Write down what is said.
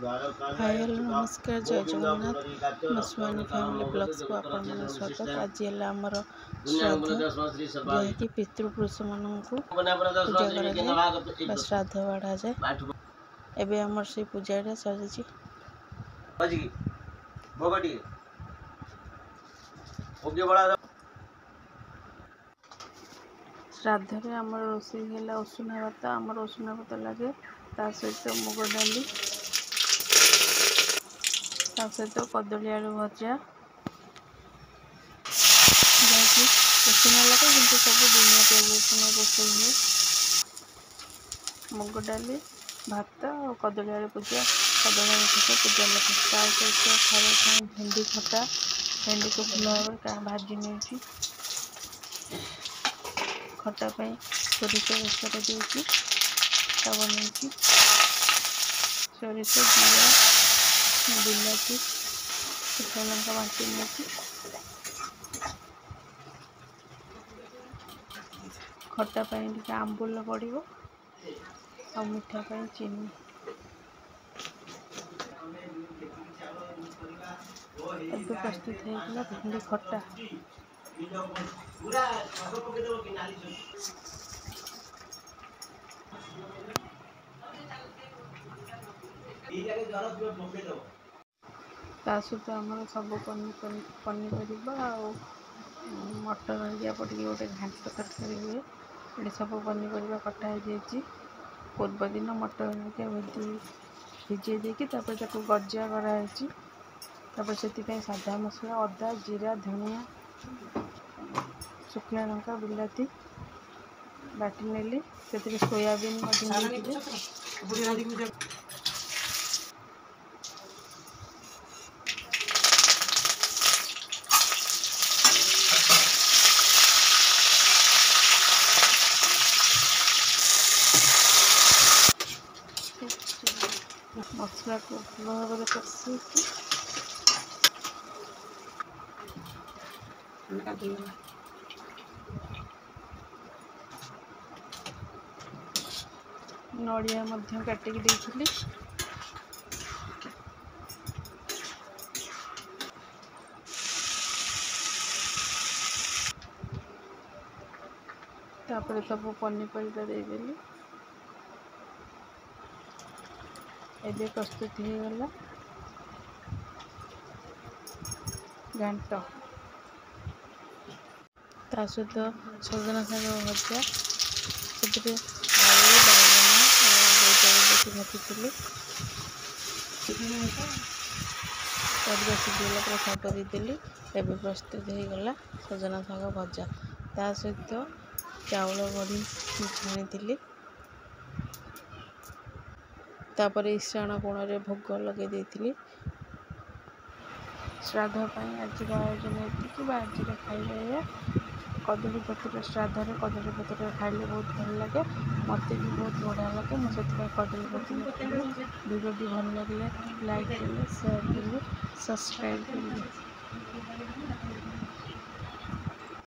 Hi hello नमस्कार जय Jagannath Maswani family blogs को आपण स्वागत। आज है आमर श्राद्ध जहाँकि पितृपुरुष मानक पूजा कर श्राद्ध बाढ़ा जाए। एबे आमर से पूजा सरी श्राद्ध रे आमर रोषेई है उसुना भात। आमर उसुना भात लगे ता सहित मुग डाली ता सहित कदली आलू भजा जहाँकि उसुना लगे कि सब बिना पियाज रसुण रोषेई हुए। मुग डाली भात और कदली आलू पूजा कदली आलू पूजा लगे ता सहित खावा भेंडी खटा भेंडी को भल भाव भाजी नहीं खटा सोरिष बेसर देकी बन सोरिष जीरा बिलाती शुखा लंका बांटी नहीं खटा टे आंबुल पड़ो और मिठा चीनी एबे प्रस्तुत होगा भेंडी खट्टा। ता सहित आमर सब पनीपरिया मटर हरिया पड़ी गोटे घांट तरकारी हुए। ये सब पनीपरिया कटा हो पूर्व दिन मटर हरिया भिजे देकी गजा कराई से साधा मसला अदा जीरा धनिया शुखला लंका बिलाती बाटी नेली से सोयाबीन मसला को भल भाव कषी नड़िया काटिकी देइथिली तापर सब पनीपरिया देदेली। एबे प्रस्तुत होगा घांट ता सहित सजना शाग भजा से आलू बैगन भाजी परिवा सीझेगा शाग देदेली। एबे प्रस्तुत होगा सजना शाग भजा ता सहित चाउल बड़ी छाणी तापर ईशाण कोण में भोग लगे देती। श्राद्ध आज आयोजन होती आज खाइबा कदली पत्र श्राद्ध कदली पत्र खाइले बहुत भल लगे मत भी बहुत बढ़िया लगे मुझे कदली पत्र वीडियो भल लगे लाइक करें शेयर करें सब्सक्राइब करें।